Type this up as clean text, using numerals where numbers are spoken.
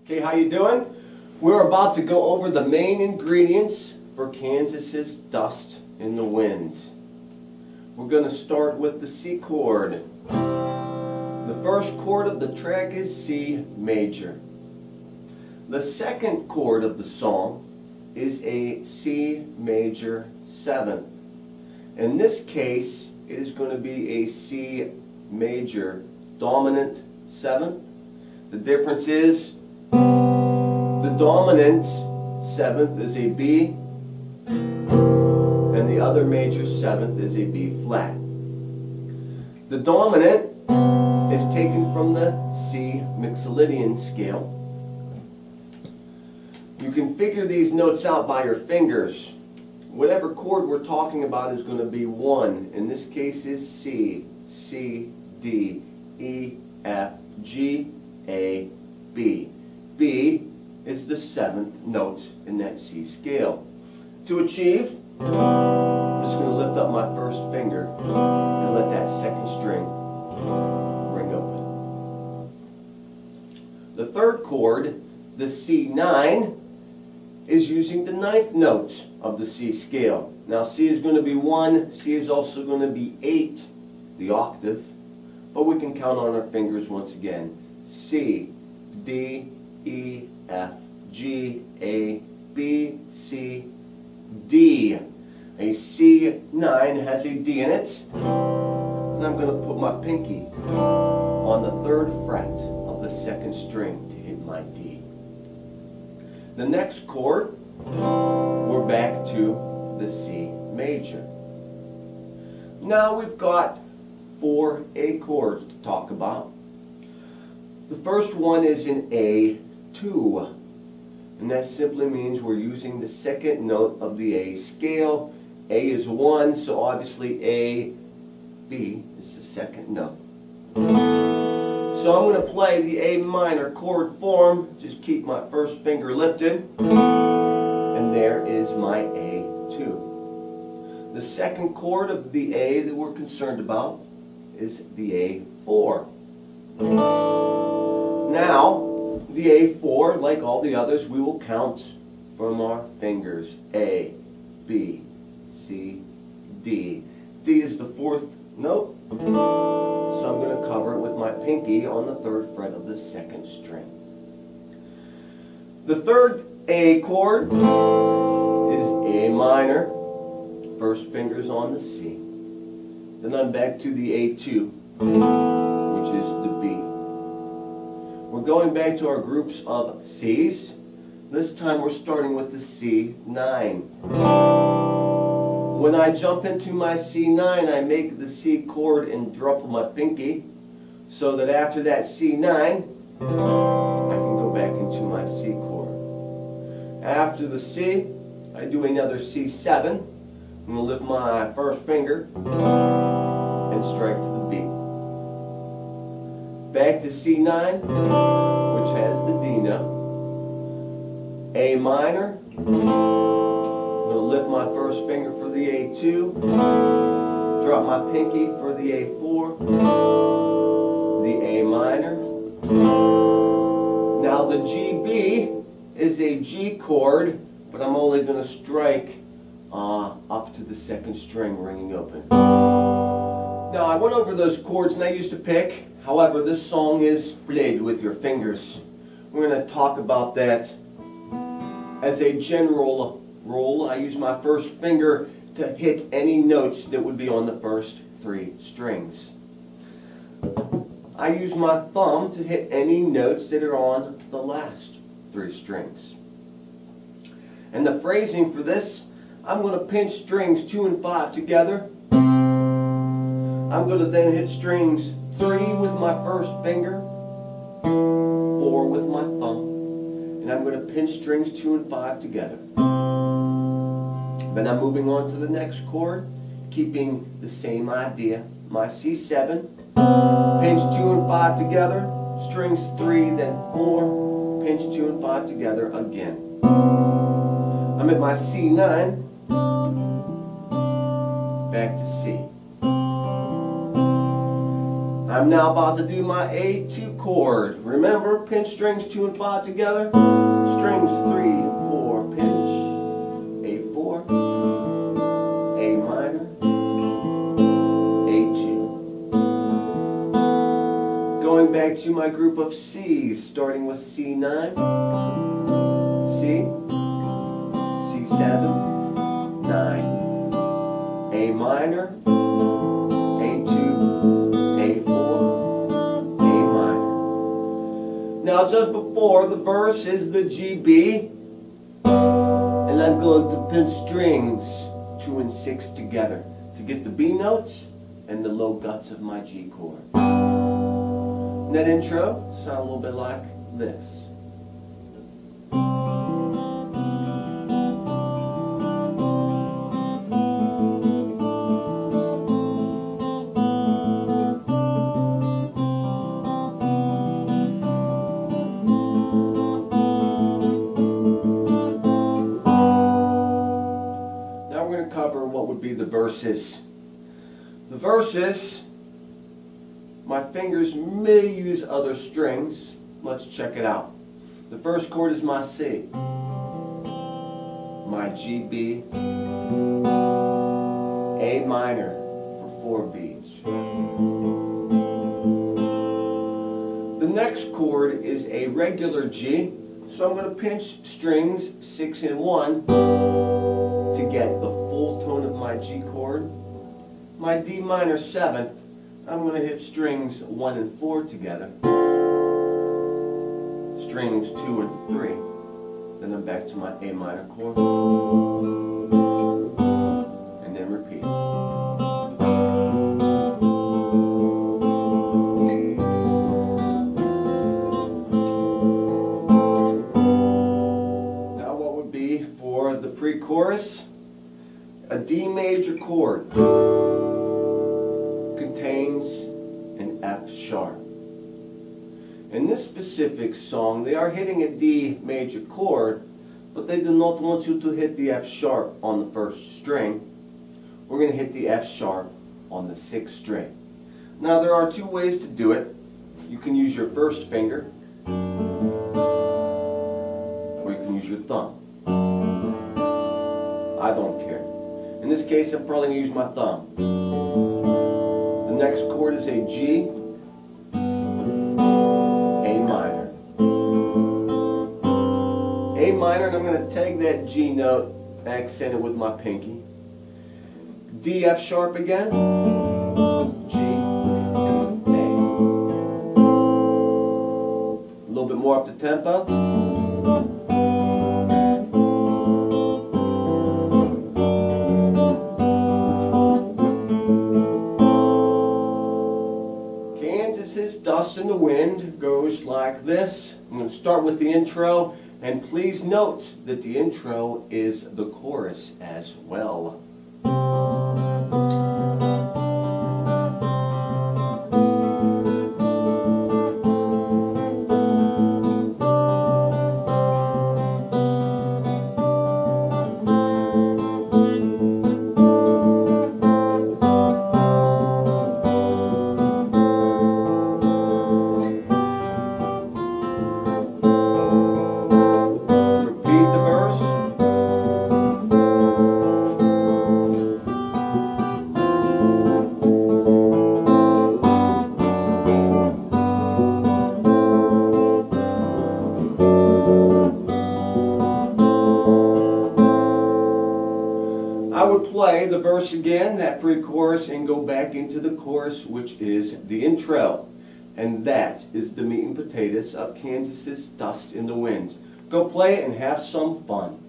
Okay, how you doing? We're about to go over the main ingredients for Kansas's Dust in the Wind. We're going to start with the C chord. The first chord of the track is C major. The second chord of the song is a C major 7th. In this case, it is going to be a C major dominant 7th. The difference is the dominant 7th is a B and the other major 7th is a B flat. The dominant is taken from the C Mixolydian scale. You can figure these notes out by your fingers. Whatever chord we're talking about is going to be 1. In this case is C, C, D, E, F, G, A, B. B is the 7th note in that C scale. To achieve, I'm just going to lift up my first finger and let that second string ring open. The third chord, the C9, is using the 9th note of the C scale. Now C is going to be 1, C is also going to be 8, the octave, but we can count on our fingers once again. C, D, E, F, G, A, B, C, D. A C9 has a D in it, and I'm going to put my pinky on the 3rd fret of the 2nd string to hit my D. The next chord, we're back to the C major. Now we've got 4 A chords to talk about. The first one is an A2, and that simply means we're using the 2nd note of the A scale. A is 1, so obviously A, B is the 2nd note. So I'm going to play the A minor chord form, just keep my first finger lifted, and there is my A2. The 2nd chord of the A that we're concerned about is the A4. Now, the A4, like all the others, we will count from our fingers. A, B, C, D. D is the 4th note, so I'm going to cover it with my pinky on the 3rd fret of the 2nd string. The 3rd A chord is A minor, first finger's on the C. Then I'm back to the A2, which is the B. We're going back to our groups of C's. This time we're starting with the C9. When I jump into my C9, I make the C chord and drop my pinky, so that after that C9, I can go back into my C chord. After the C, I do another C7. I'm going to lift my first finger and strike to the B. Back to C9, which has the D note. A minor. I'm going to lift my first finger for the A2. Drop my pinky for the A4. The A minor. Now the GB is a G chord, but I'm only going to strike up to the 2nd string ringing open. Now I went over those chords and I used a pick. However, this song is played with your fingers. We're going to talk about that as a general rule. I use my first finger to hit any notes that would be on the first 3 strings. I use my thumb to hit any notes that are on the last 3 strings. And the phrasing for this, I'm going to pinch strings 2 and 5 together. I'm going to then hit strings 3 with my first finger, 4 with my thumb, and I'm going to pinch strings 2 and 5 together. Then I'm moving on to the next chord, keeping the same idea. My C7, pinch 2 and 5 together, strings 3, then 4, pinch 2 and 5 together again. I'm at my C9, back to C. I'm now about to do my A2 chord. Remember, pinch strings 2 and 5 together. Strings 3, 4, pinch. A4, A minor, A2. Going back to my group of C's, starting with C9, C, C7, 9, A minor, A2, A4, A minor. Now just before the verse is the GB, and I'm going to pinch strings 2 and 6 together to get the B notes and the low guts of my G chord. And that intro sounds a little bit like this. Cover what would be the verses. The verses, my fingers may use other strings. Let's check it out. The first chord is my C, my GB, A minor for 4 beats. The next chord is a regular G, so I'm going to pinch strings 6 and 1 to get the full tone of my G chord. My D minor 7th, I'm going to hit strings 1 and 4 together. Strings 2 and 3. Then I'm back to my A minor chord. And then repeat. Now what would be for the pre-chorus? A D major chord contains an F sharp. In this specific song, they are hitting a D major chord, but they do not want you to hit the F sharp on the first string. We're going to hit the F sharp on the 6th string. Now there are 2 ways to do it. You can use your first finger, or you can use your thumb. I don't care. In this case, I'm probably going to use my thumb. The next chord is a G, A minor. A minor, and I'm going to tag that G note, accent it with my pinky. D, F sharp again. G, A. A little bit more up the tempo. Dust in the Wind goes like this. I'm going to start with the intro, and please note that the intro is the chorus as well. Play the verse again, that pre-chorus, and go back into the chorus, which is the intro. And that is the meat and potatoes of Kansas's Dust in the Wind. Go play it and have some fun.